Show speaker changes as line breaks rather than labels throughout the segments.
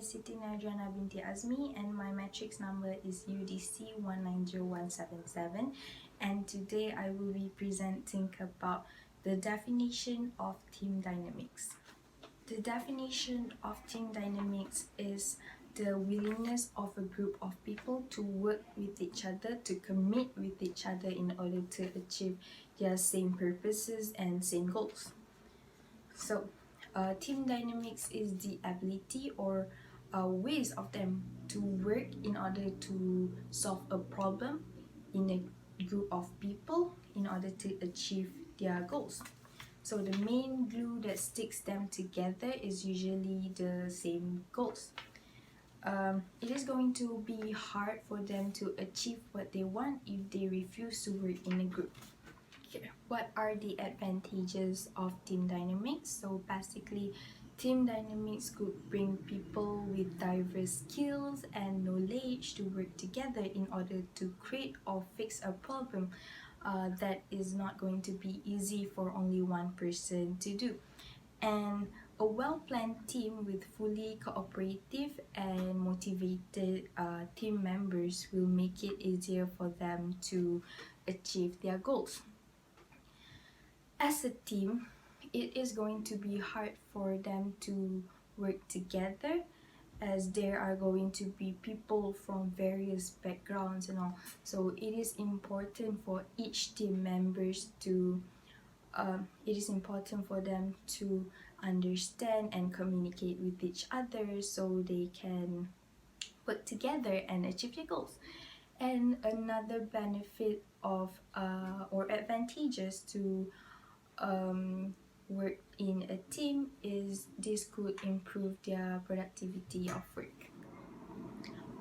is Siti Narjana binti Azmi and my matrix number is UDC 190177, and today I will be presenting about the definition of team dynamics. The definition of team dynamics is the willingness of a group of people to work with each other, to commit with each other in order to achieve their same purposes and same goals. So, team dynamics is the ability or ways of them to work in order to solve a problem in a group of people in order to achieve their goals. So the main glue that sticks them together is usually the same goals. It is going to be hard for them to achieve what they want if they refuse to work in a group. What are the advantages of team dynamics? So basically, team dynamics could bring people with diverse skills and knowledge to work together in order to create or fix a problem that is not going to be easy for only one person to do. And a well-planned team with fully cooperative and motivated team members will make it easier for them to achieve their goals. As a team, it is going to be hard for them to work together, as there are going to be people from various backgrounds and all. So it is important for each team members to it is important for them to understand and communicate with each other so they can work together and achieve their goals. And another benefit of or advantages to work in a team is this could improve their productivity of work.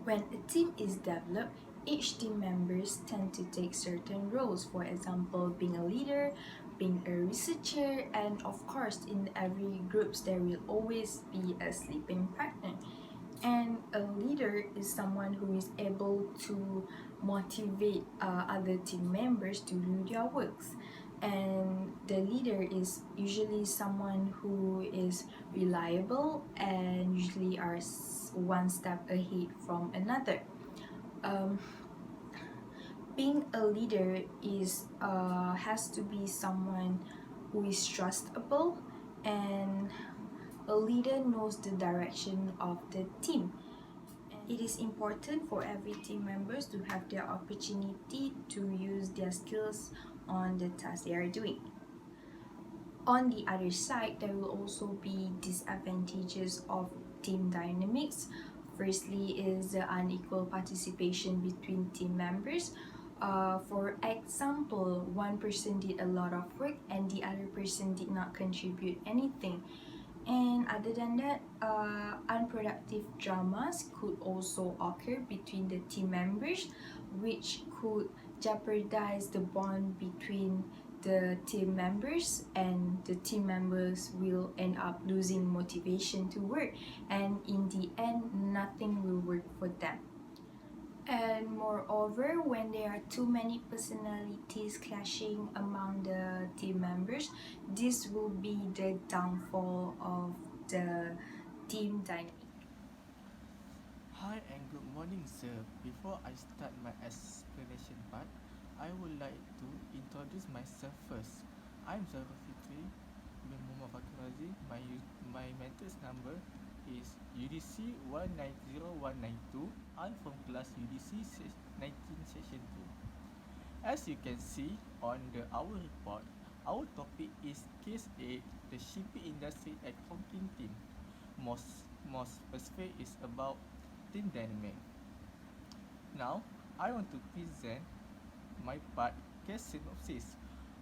When a team is developed, each team members tend to take certain roles, for example, being a leader, being a researcher, and of course, in every groups there will always be a sleeping partner. And a leader is someone who is able to motivate other team members to do their works. And the leader is usually someone who is reliable and usually are one step ahead from another. Being a leader is has to be someone who is trustable, and a leader knows the direction of the team. It is important for every team members to have their opportunity to use their skills on the task they are doing. On the other side, there will also be disadvantages of team dynamics. Firstly is the unequal participation between team members. For example, one person did a lot of work and the other person did not contribute anything. And other than that, unproductive dramas could also occur between the team members, which could jeopardize the bond between the team members, and the team members will end up losing motivation to work, and in the end, nothing will work for them. And moreover, when there are too many personalities clashing among the team members, this will be the downfall of the team dynamic.
Hi and good morning, sir. Before I start my explanation part, I would like to introduce myself first. I'm Zahra Fitri bin Muhammad Fakir Razi. My matrix number is UDC 190192. I'm from class UDC 19 section 2. As you can see on our report, our topic is case A, the shipping industry accounting team. More specific is about team dynamic. Now, I want to present my part case synopsis.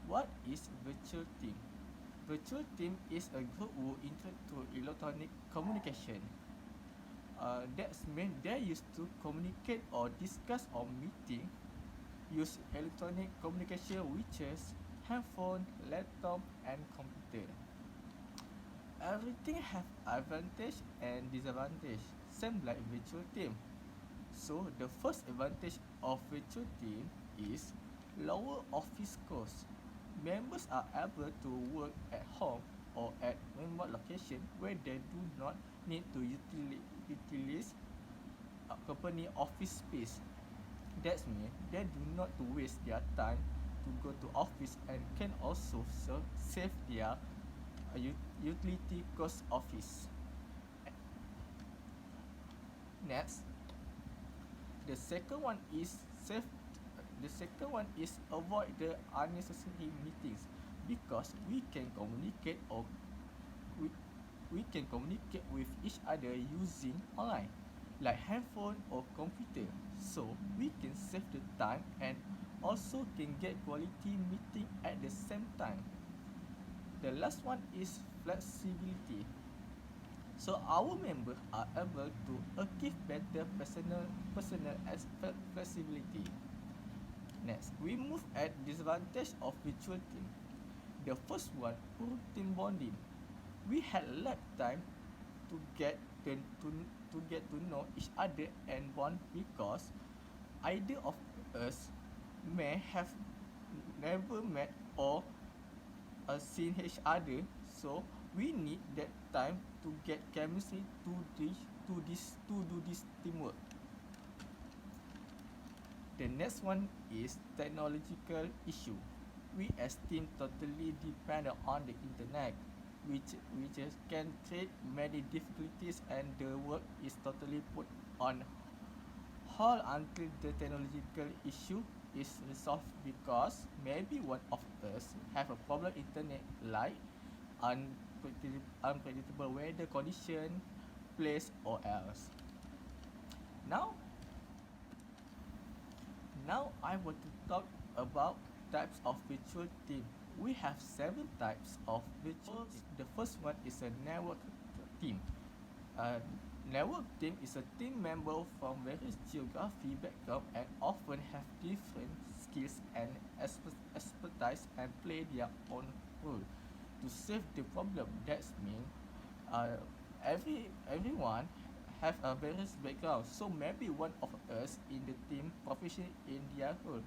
What is virtual team? Virtual team is a group who interact through electronic communication. That's mean they used to communicate or discuss on meeting, use electronic communication which is handphone, laptop, and computer. Everything have advantage and disadvantage, same like virtual team. So the first advantage of virtual team is lower office costs. Members are able to work at home or at remote location where they do not need to utilize company office space. That means they do not to waste their time to go to office and can also save their utility cost office. Next, the second one is save. The second one is avoid the unnecessary meetings because we can communicate we, we can communicate with each other using online like handphone or computer, so we can save the time and also can get quality meeting at the same time. The last one is flexibility, so our members are able to achieve better personal flexibility. Next, we move at disadvantage of virtual team. The first one, poor team bonding. We had lack time to get to know each other and bond because either of us may have never met or seen each other, so we need that time to get chemistry to do this teamwork. The next one is technological issue. We as team totally dependent on the internet, which can create many difficulties and the work is totally put on hold until the technological issue is resolved because maybe one of us have a problem internet like unpredictable weather condition, place or else. Now Now I want to talk about types of virtual team. We have 7 types of virtual team. The first one is a network team. A network team is a team member from various geography background and often have different skills and expertise and play their own role to solve the problem. That means everyone have a various background, so maybe one of us in the team proficient in their role,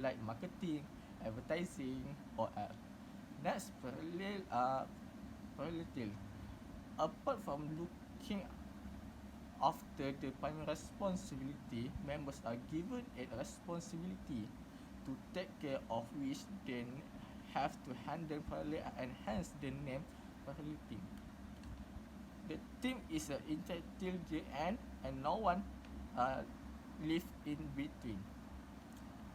like marketing, advertising, or else. Next, parallel. Apart from looking after the primary responsibility, members are given a responsibility to take care of which they have to handle parallel and hence the name parallel team. The team is until the end and no one live in between.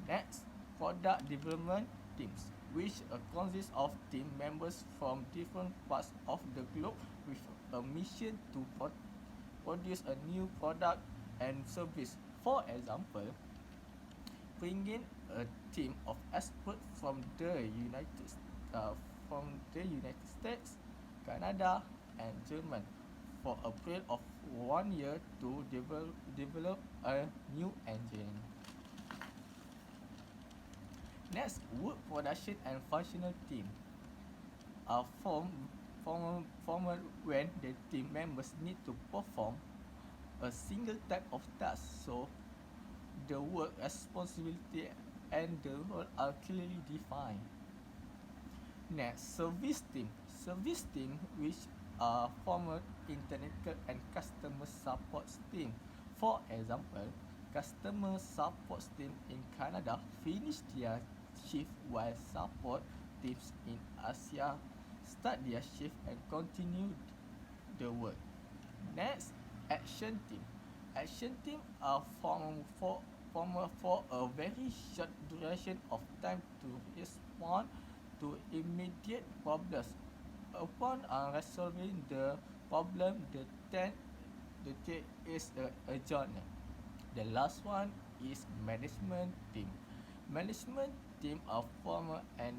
Next, product development teams, which consists of team members from different parts of the globe with a mission to produce a new product and service. For example, bringing a team of experts from the United States, Canada, and Germany for a period of 1 year to develop a new engine. Next, work production and functional team are formed when the team members need to perform a single type of task, so the work responsibility and the role are clearly defined. Next, service team. Service team which are former technical and customer support team. For example, customer support team in Canada finish their shift while support teams in Asia start their shift and continue the work. Next, action team. Action team are formed for a very short duration of time to respond to immediate problems. Upon resolving the problem, the team is adjourned. The last one is management team. Management team are formed and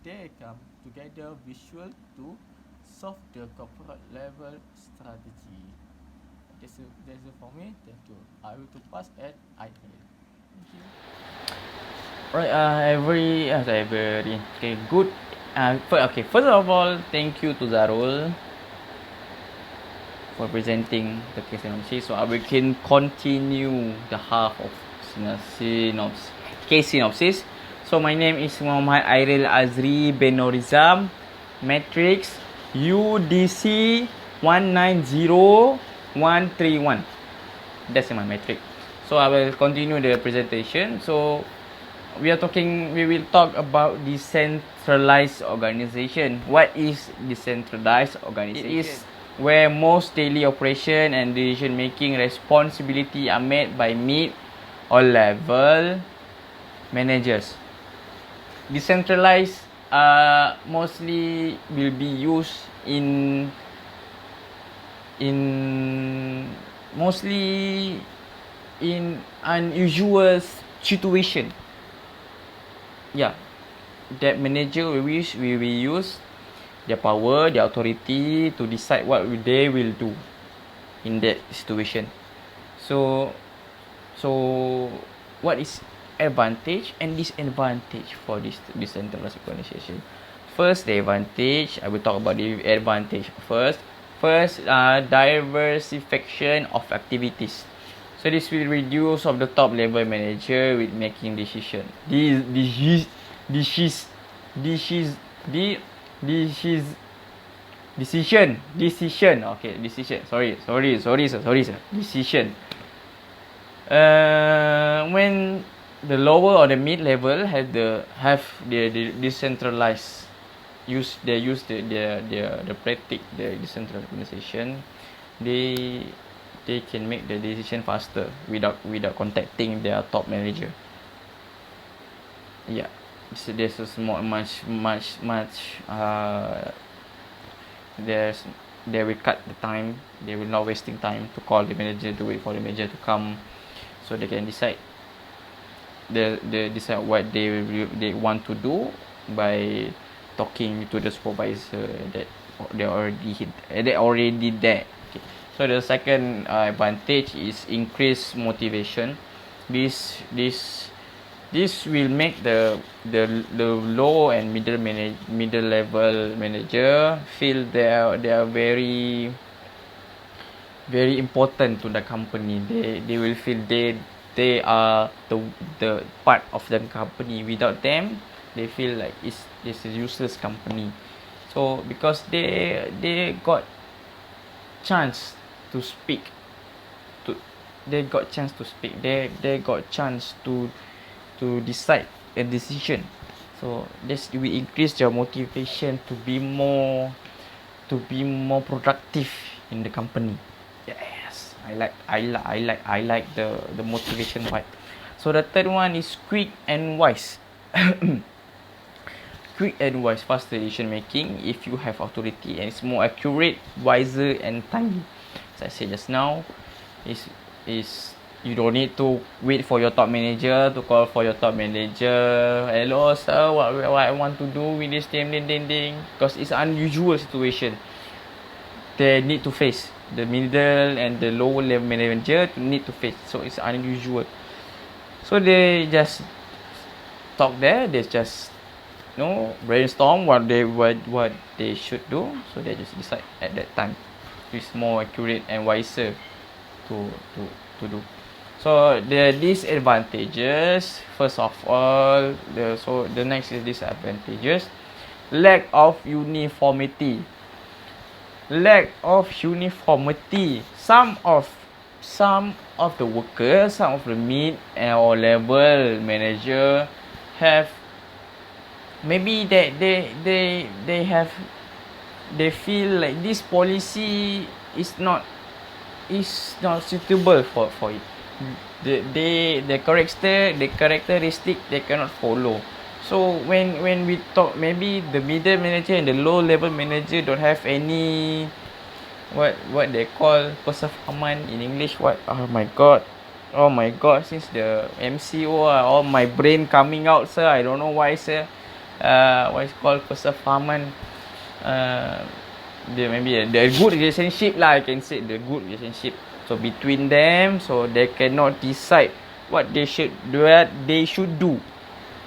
they come together visual to solve the corporate level strategy. That's it for me. Thank you. I will to pass at Aidil. Thank you.
Right, very okay, good. First of all, thank you to Zarul for presenting the case synopsis. So we can continue the half of case synopsis. So my name is Muhammad Airil Azri bin Norizam. matrix UDC 190131. That's my matrix. So I will continue the presentation. So we will talk about decentralized organization. What is decentralized organization? It is where most daily operation and decision making responsibility are made by mid or level managers. Decentralized mostly will be used in mostly in unusual situation. Yeah, that manager will use their power, their authority to decide what they will do in that situation. So what is advantage and disadvantage for this decentralized organization? First, the advantage. I will talk about the advantage first. First, diversification of activities. So this will reduce of the top level manager with making decision. Decision. Okay, decision. Sorry, sir. Decision. When the lower or the mid level have the decentralized the practice the decentralized organization, they can make the decision faster without contacting their top manager. Yeah, so there's a much they will cut the time. They will not wasting time to call the manager, to wait for the manager to come, so they can decide. They decide what they want to do by talking to the supervisor that they already did that. Okay. So the second advantage is increased motivation. This will make the low and middle level manager feel they are very important to the company. They will feel they are the part of the company. Without them, they feel like it's a useless company. So because they got chance to speak, they got chance to decide a decision. So this will increase your motivation to be more productive in the company. Yes, I like the motivation part. So the third one is quick and wise. Quick and wise, faster decision making if you have authority, and it's more accurate, wiser and timely. As I said just now, is you don't need to wait for your top manager to call for your top manager. Hello sir, what I want to do with this team, because it's unusual situation. They need to face the middle and the lower level manager need to face. So it's unusual. So they just talk there. They just brainstorm what they should do. So they just decide at that time. It's more accurate and wiser to do. So the disadvantages, first of all, the next is disadvantages. Lack of uniformity. Some of the workers, some of the mid or level manager have maybe that they feel like this policy is not suitable for it. The characteristic they cannot follow. So when we talk, maybe the middle manager and the low level manager don't have any what they call perseverance in English. Oh my god, since the MCO all my brain coming out, sir. I don't know why, sir. What is called perseverance? Maybe the good relationship lah, I can say the good relationship. So between them, so they cannot decide what they should do.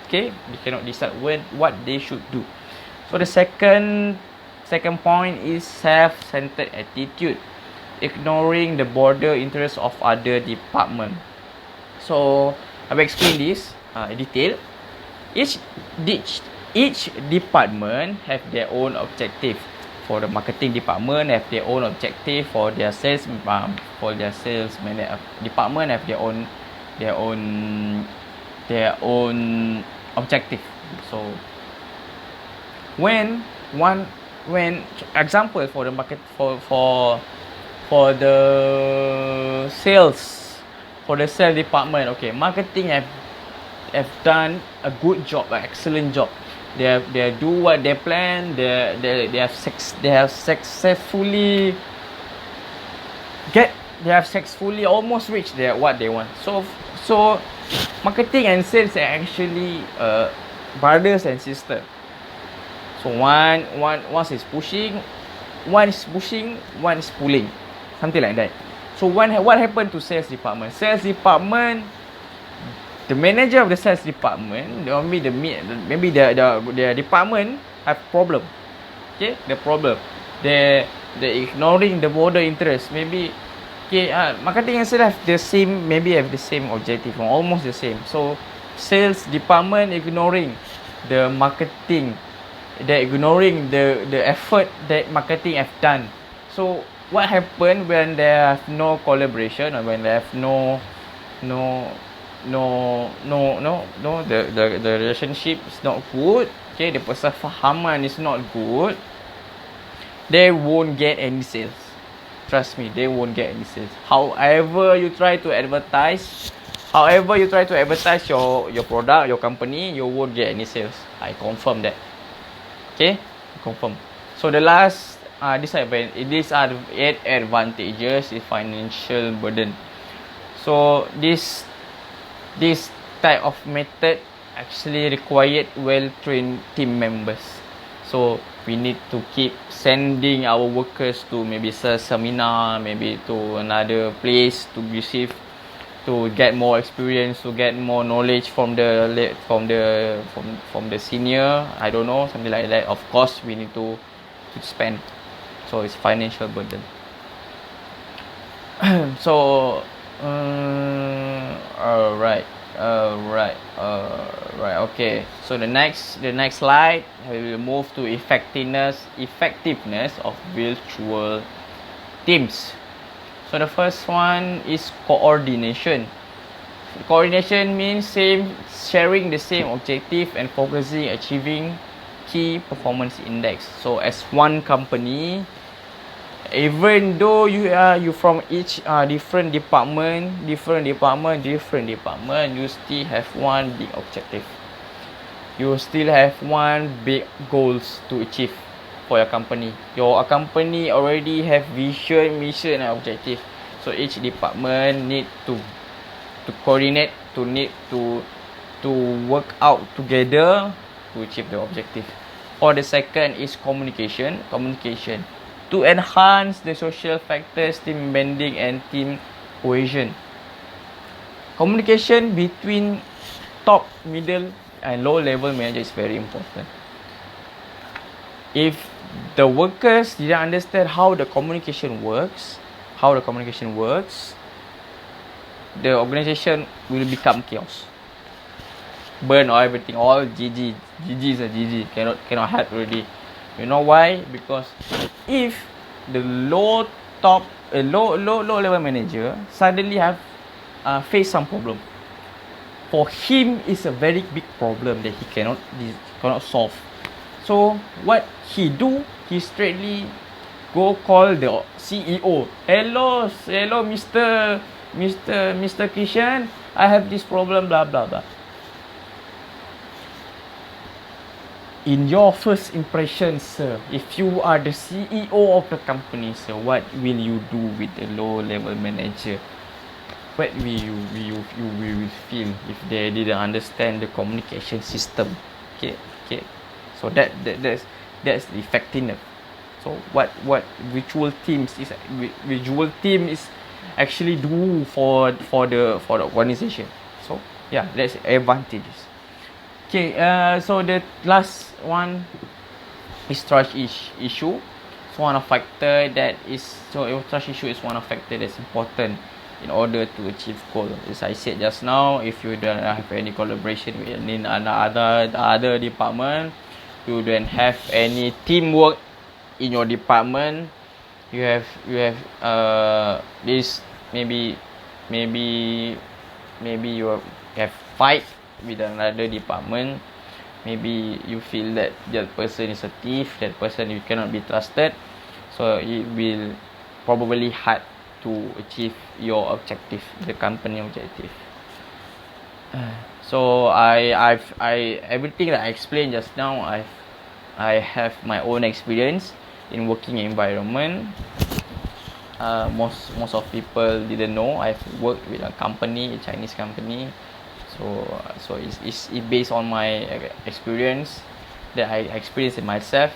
Okay, they cannot decide what they should do. So the second point is self-centered attitude, ignoring the broader interests of other department. So I will explain this in detail. each department have their own objective. For the marketing department have their own objective. For their sales department have their own objective. So when example for the market for the sales department, okay, marketing have done a good job, an excellent job. They do what they plan. They have successfully almost reached what they want. So marketing and sales are actually brothers and sisters. So one is pushing, one is pulling, something like that. So what happened to sales department? The manager of the sales department, maybe the department have problem. Okay, the problem. They ignoring the border interest. Maybe marketing and sales have the same objective, or almost the same. So sales department ignoring the marketing. They're ignoring the effort that marketing have done. So what happened when there have no collaboration, or when they have the relationship is not good, okay, the persefahaman is not good, they won't get any sales. Trust me, they won't get any sales. However you try to advertise your product, your company, you won't get any sales. I confirm that. Okay, confirm. So the last these are the 8 advantages is financial burden. So this type of method actually required well-trained team members. So we need to keep sending our workers to maybe seminar, maybe to another place to get more experience, to get more knowledge from the senior. I don't know, something like that. Of course, we need to spend. So it's financial burden. So alright. Okay. So the next slide, we will move to effectiveness of virtual teams. So the first one is coordination. Coordination means sharing the same objective and focusing achieving key performance index. So as one company, even though you from each different department, you still have one big objective. You still have one big goals to achieve for your company. Your company already have vision, mission and objective. So each department need to coordinate, to work out together to achieve the objective. For the second is communication. To enhance the social factors, team bonding and team cohesion. Communication between top, middle and low level manager is very important. If the workers didn't understand how the communication works, the organization will become chaos. Burn or everything, all GG's are GG, cannot help already. You know why? Because if the low level manager suddenly have face some problem, for him it's a very big problem that he cannot solve. So what he do? He straightly go call the CEO. Hello, Mr. Kishan, I have this problem, blah blah blah. In your first impression, sir, if you are the CEO of the company, sir, what will you do with the low level manager? What will you feel if they didn't understand the communication system? Okay. So that's the effectiveness. So what virtual team is actually do for the organization. So yeah, that's advantages. Okay, so the last one is trust issue. It's one of factor that is trust issue is one of factor that's important in order to achieve goal. As I said just now, if you don't have any collaboration with other department, you don't have any teamwork in your department, you have this maybe you have fight with another department, maybe you feel that that person is a thief, that person you cannot be trusted, so it will probably hard to achieve your objective, the company objective. So I everything that I explained just now, I have my own experience in working environment. Most of people didn't know I've worked with a company, a Chinese company. So it's based on my experience that I experienced it myself.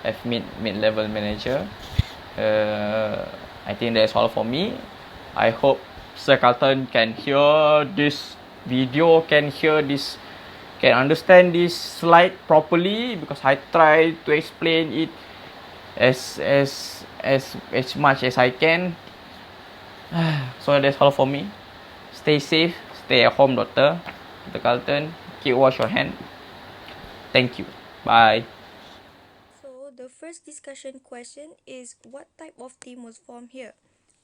I've mid-level manager. I think that's all for me. I hope Sir Carlton can hear this video, can understand this slide properly, because I try to explain it as much as I can. So that's all for me. Stay safe, stay at home, Dr. Carlton. Keep wash your hand. Thank you. Bye.
So the first discussion question is, what type of team was formed here?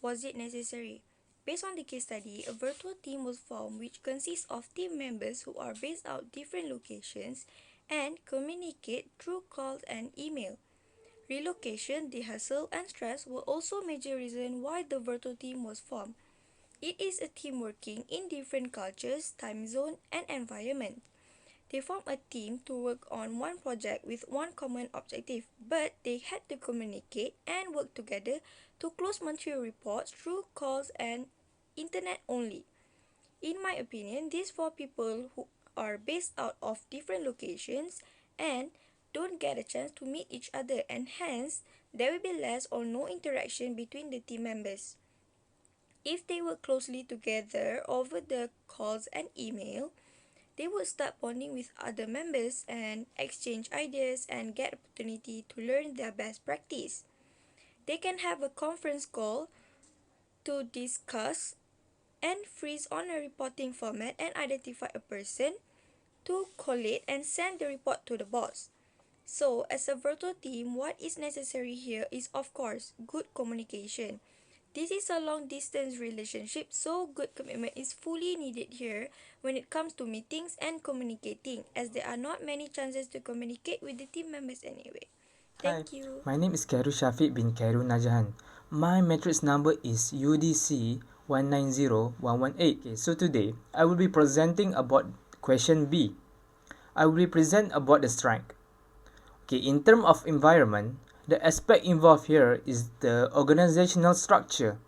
Was it necessary? Based on the case study, a virtual team was formed which consists of team members who are based out different locations and communicate through calls and email. Relocation, the hassle and stress were also major reason why the virtual team was formed. It is a team working in different cultures, time zone and environment. They formed a team to work on one project with one common objective, but they had to communicate and work together to close monthly reports through calls and internet only. In my opinion, these four people who are based out of different locations and don't get a chance to meet each other, and hence there will be less or no interaction between the team members. If they work closely together over the calls and email, they would start bonding with other members and exchange ideas and get opportunity to learn their best practice. They can have a conference call to discuss and freeze on a reporting format and identify a person to collate and send the report to the boss. So, as a virtual team, what is necessary here is, of course, good communication. This is a long distance relationship, so good commitment is fully needed here when it comes to meetings and communicating, as there are not many chances to communicate with the team members anyway. Thank you.
My name is Khairul Shafiq bin Khairul Najahan. My matrix number is UDC 190118. Okay, so today I will be presenting about question B. I will be present about the strike. Okay, in terms of environment, the aspect involved here is the organizational structure.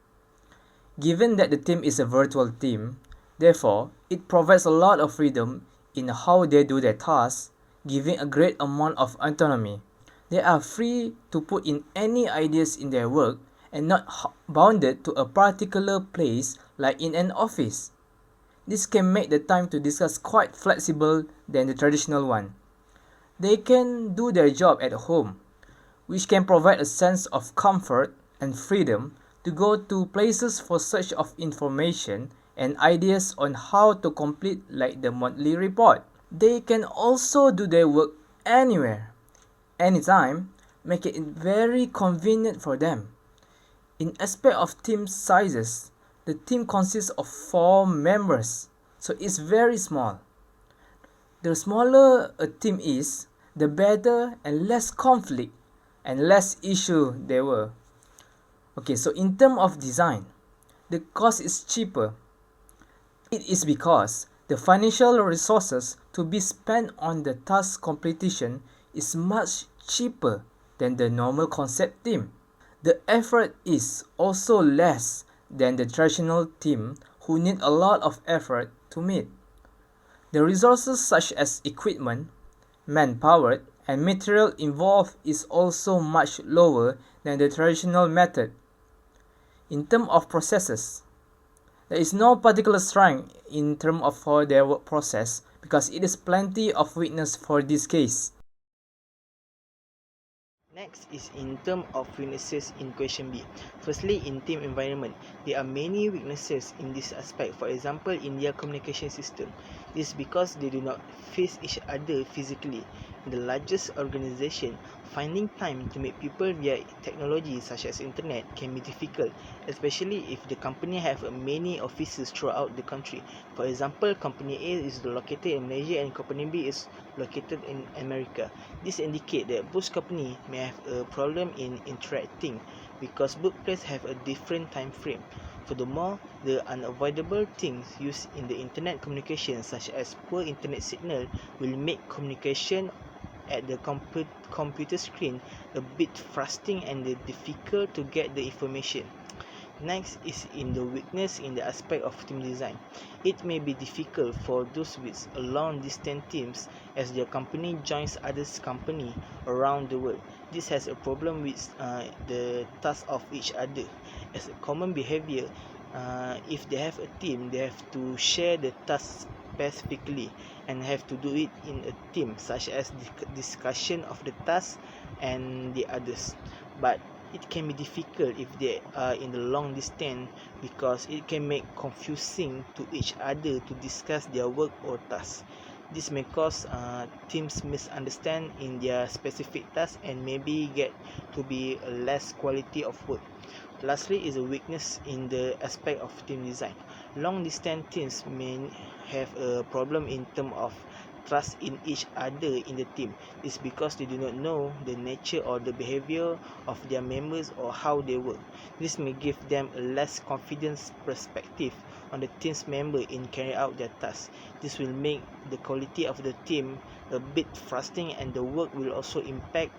Given that the team is a virtual team, therefore, it provides a lot of freedom in how they do their tasks, giving a great amount of autonomy. They are free to put in any ideas in their work and not bounded to a particular place like in an office. This can make the time to discuss quite flexible than the traditional one. They can do their job at home, which can provide a sense of comfort and freedom to go to places for search of information and ideas on how to complete like the monthly report. They can also do their work anywhere, anytime, make it very convenient for them. In aspect of team sizes, the team consists of 4 members, so it's very small. The smaller a team is, the better and less conflict and less issue there were. Okay, so in terms of design, the cost is cheaper. It is because the financial resources to be spent on the task completion is much cheaper than the normal concept team. The effort is also less than the traditional team who need a lot of effort to meet. The resources such as equipment, manpower, and material involved is also much lower than the traditional method. In terms of processes, there is no particular strength in terms of for their work process because it is plenty of weakness for this case.
Next is in terms of weaknesses in question B. Firstly, in team environment, there are many weaknesses in this aspect. For example, in their communication system. This is because they do not face each other physically. In the largest organization, finding time to meet people via technology such as internet can be difficult, especially if the company have many offices throughout the country. For example, company A is located in Malaysia and company B is located in America. This indicates that both companies may have a problem in interacting because both places have a different time frame. Furthermore, the unavoidable things used in the internet communication such as poor internet signal will make communication at the computer screen a bit frustrating and difficult to get the information. Next is in the weakness in the aspect of team design. It may be difficult for those with a long distance teams as their company joins others company around the world. This has a problem with the task of each other. As a common behavior, if they have a team, they have to share the task specifically and have to do it in a team, such as discussion of the task and the others. But it can be difficult if they are in the long distance because it can make confusing to each other to discuss their work or tasks. This may cause teams misunderstand in their specific task and maybe get to be a less quality of work. Lastly is a weakness in the aspect of team design. Long distance teams may have a problem in terms of trust in each other in the team. It's because they do not know the nature or the behavior of their members or how they work. This may give them a less confident perspective on the team's member in carrying out their tasks. This will make the quality of the team a bit frustrating and the work will also impact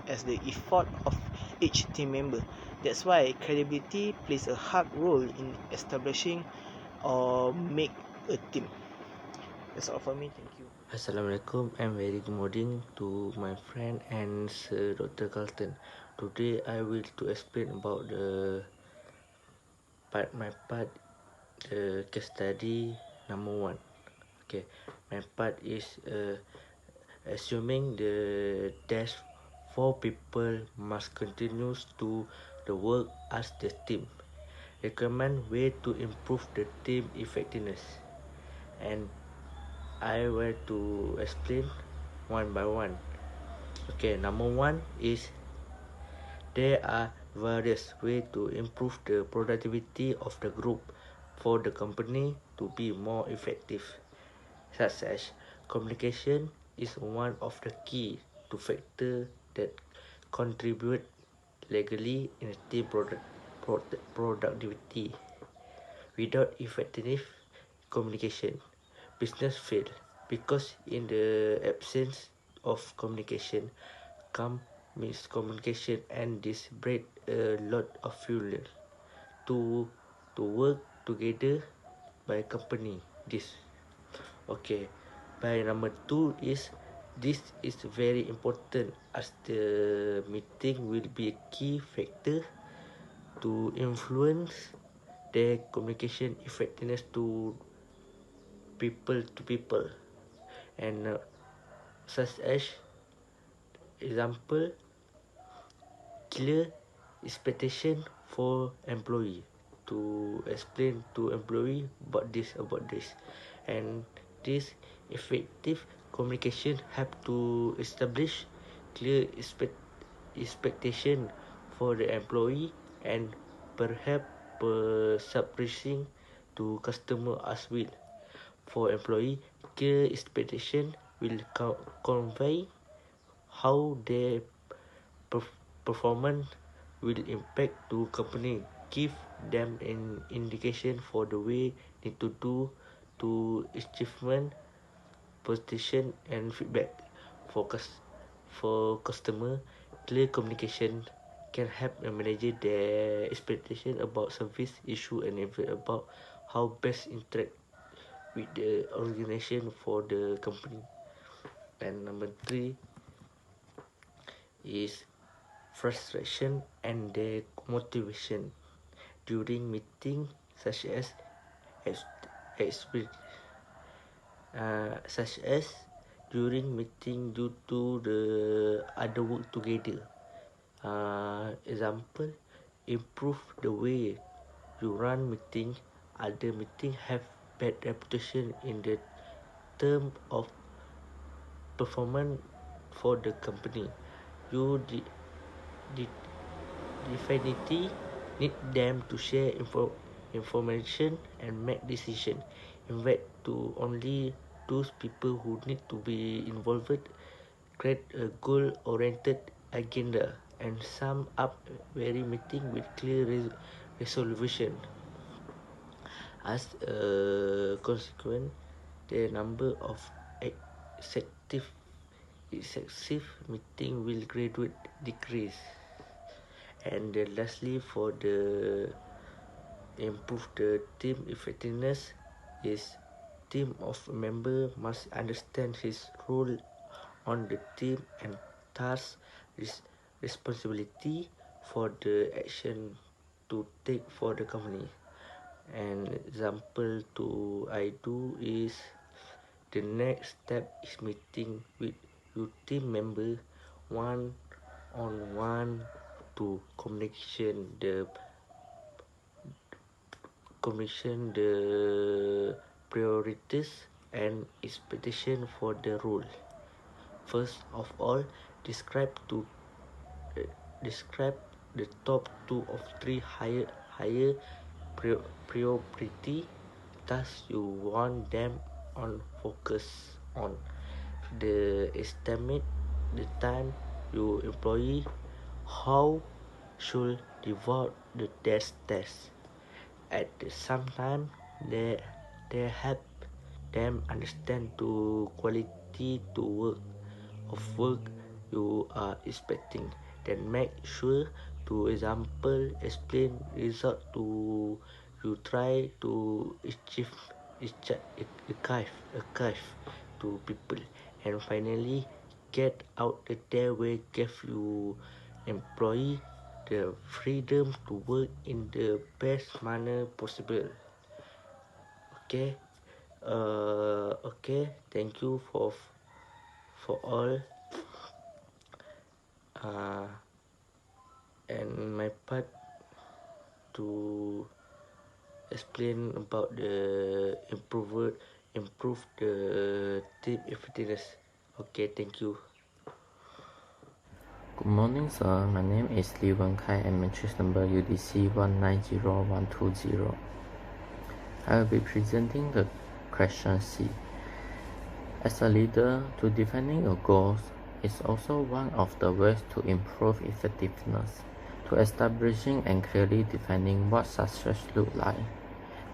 as the effort of each team member. That's why credibility plays a hard role in establishing or make a team. That's all for me. Thank you.
Assalamualaikum and very good morning to my friend and Sir Dr. Carlton. Today I will to explain about my part the case study number 1. Okay, my part is assuming the dash 4 people must continue to the work as the team. Recommend way to improve the team effectiveness, and I will to explain one by one. Okay, number 1 is there are various ways to improve the productivity of the group for the company to be more effective, such as communication is one of the key to factor that contribute legally in a team productivity. Without effective communication, business fail because in the absence of communication come miscommunication, and this break a lot of fuel to work together by company. This okay. By number 2 is this is very important as the meeting will be a key factor to influence their communication effectiveness to people, and such as example clear expectation for employee to explain to employee about this, and this effective communication help to establish clear expectation for the employee and perhaps suppressing to customer as well. For employee, clear expectation will convey how their performance will impact to company, give them an indication for the way need to do to achievement position and feedback. For customer, clear communication can help the manager their expectation about service issue and about how best interact with the organization for the company. And number 3 is frustration and their motivation during meeting, such as such as during meeting due to the other work together. Example, improve the way you run meeting. Other meeting have bad reputation in the term of performance for the company. You definitely need them to share information and make decisions. Invite to only those people who need to be involved. Create a goal-oriented agenda and sum up every meeting with clear resolution. As a consequence, the number of excessive meeting will gradually decrease. And lastly, for the improve the team effectiveness is team of member must understand his role on the team and task responsibility for the action to take for the company. An example to I do is the next step is meeting with your team member one on one to communication the priorities and expectation for the role. First of all, describe the top 2 or 3 higher priority tasks you want them on focus on. The estimate the time you employee how should devote the test. At the same time, they help them understand the quality of work you are expecting. Then make sure to explain result to you try to achieve to people. And finally, get out there where give you employee the freedom to work in the best manner possible. Okay. Okay. Thank you for all. And my part to explain about the improve the team effectiveness. Okay. Thank you.
Good morning, sir. My name is Lee Wen Kai and matrix number UDC 190120. I will be presenting the question C. As a leader, to defining your goals is also one of the ways to improve effectiveness, to establishing and clearly defining what success looks like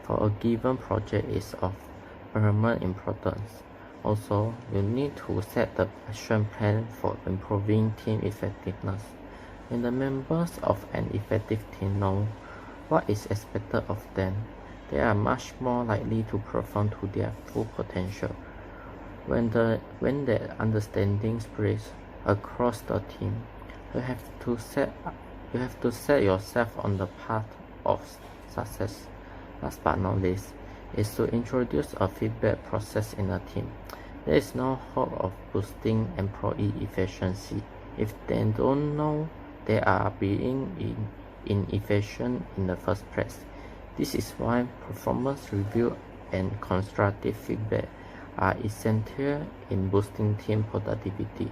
for a given project is of paramount importance. Also, you need to set the action plan for improving team effectiveness. When the members of an effective team know what is expected of them, they are much more likely to perform to their full potential. When the understanding spreads across the team, you have to set yourself on the path of success. Last but not least, is to introduce a feedback process in a team. There is no hope of boosting employee efficiency if they don't know they are being inefficient in the first place. This is why performance review and constructive feedback are essential in boosting team productivity.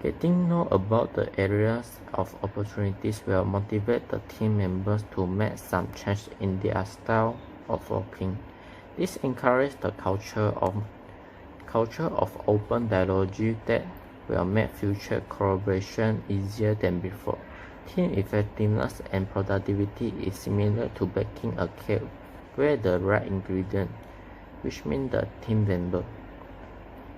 Getting to know about the areas of opportunities will motivate the team members to make some change in their style of working. This encourages the culture of open dialogue that will make future collaboration easier than before. Team effectiveness and productivity is similar to baking a cake where the right ingredient, which means the team member,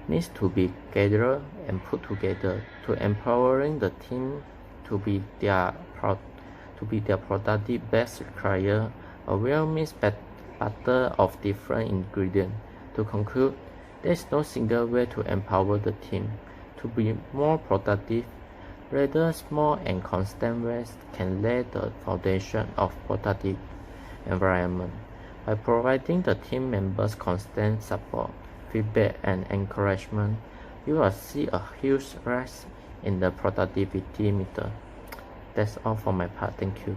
needs to be gathered and put together to empowering the team to be their productive best require a well-mixed batter of different ingredients. To conclude, there is no single way to empower the team to be more productive. Rather, small and constant ways can lay the foundation of productive environment. By providing the team members constant support, feedback, and encouragement, you will see a huge rise in the productivity meter. That's all for my part. Thank you.